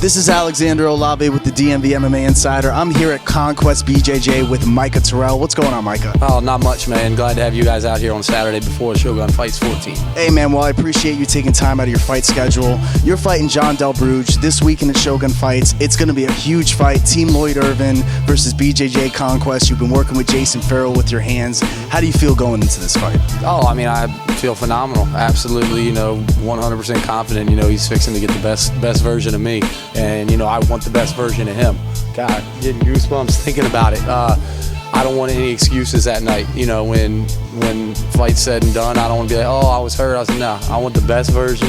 This is Alexander Olave with the DMV MMA Insider. I'm here at Conquest BJJ with Micah Terill. What's going on, Micah? Oh, not much, man. Glad to have you guys out here on Saturday before Shogun Fights 14. Hey, man, well, I appreciate you taking time out of your fight schedule. You're fighting John Delbrudge this weekend at Shogun Fights. It's going to be a huge fight. Team Lyod Irvin versus BJJ Conquest. You've been working with Jason Farrell with your hands. How do you feel going into this fight? Oh, I mean, I feel phenomenal. Absolutely, 100% confident. He's fixing to get the best version of me. And, I want the best version of him. God, getting goosebumps thinking about it. I don't want any excuses that night. When fight's said and done, I don't want to be like, oh, I was hurt. I said, no, I want the best version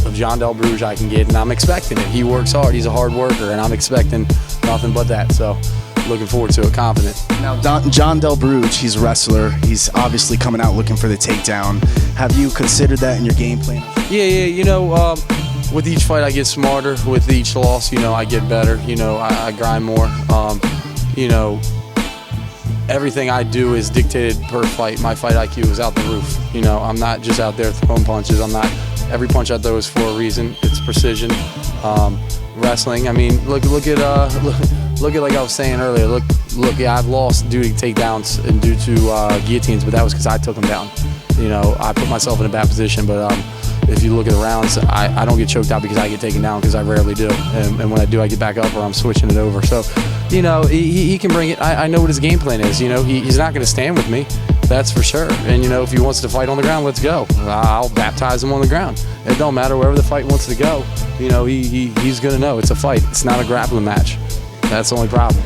of John Delbrudge I can get, and I'm expecting it. He works hard. He's a hard worker, and I'm expecting nothing but that. So, looking forward to it, confident. Now, John Delbrudge, he's a wrestler. He's obviously coming out looking for the takedown. Have you considered that in your game plan? Yeah. With each fight, I get smarter. With each loss, I get better. I grind more. Everything I do is dictated per fight. My fight IQ is out the roof. I'm not just out there throwing punches. Every punch I throw is for a reason. It's precision. Wrestling. I mean, look at like I was saying earlier. Look. Yeah, I've lost due to takedowns and due to guillotines, but that was because I took them down. I put myself in a bad position, but if you look at the rounds, I don't get choked out because I get taken down, because I rarely do. And when I do, I get back up or I'm switching it over. So, he can bring it. I know what his game plan is. He's not going to stand with me. That's for sure. And, if he wants to fight on the ground, let's go. I'll baptize him on the ground. It don't matter wherever the fight wants to go. He's going to know it's a fight. It's not a grappling match. That's the only problem.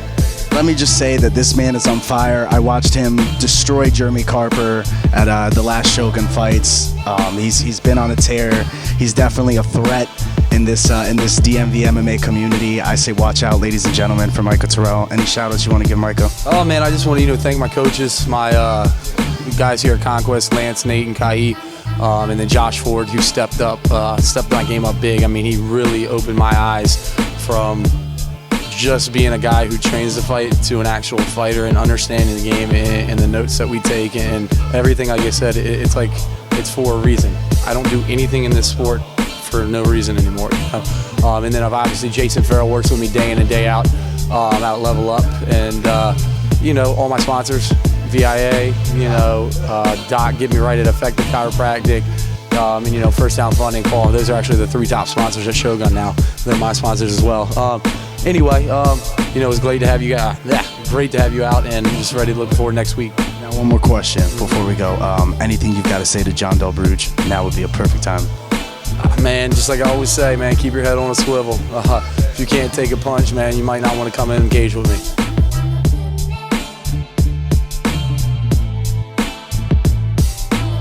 Let me just say that this man is on fire. I watched him destroy Jeremy Carper at the last Shogun Fights. He's been on a tear. He's definitely a threat in this DMV MMA community. I say watch out, ladies and gentlemen, for Micah Terill. Any shout-outs you want to give Micah? Oh, man, I just want to thank my coaches, my guys here at Conquest, Lance, Nate, and Kai, and then Josh Ford, who stepped my game up big. I mean, he really opened my eyes from just being a guy who trains to fight to an actual fighter and understanding the game and the notes that we take and everything. Like I said, it's for a reason. I don't do anything in this sport for no reason anymore. And then obviously Jason Farrell works with me day in and day out at Level Up, and all my sponsors, VIA, Doc, Get Me Right at Effective Chiropractic, and First Down Funding, Paul. Those are actually the 3 top sponsors at Shogun now. They're my sponsors as well. Anyway, it was great to have you guys. Great to have you out, and just ready to look forward next week. Now, one more question before we go. Anything you've got to say to John Delbrudge? Now would be a perfect time. Man, just like I always say, man, keep your head on a swivel. If you can't take a punch, man, you might not want to come in and engage with me.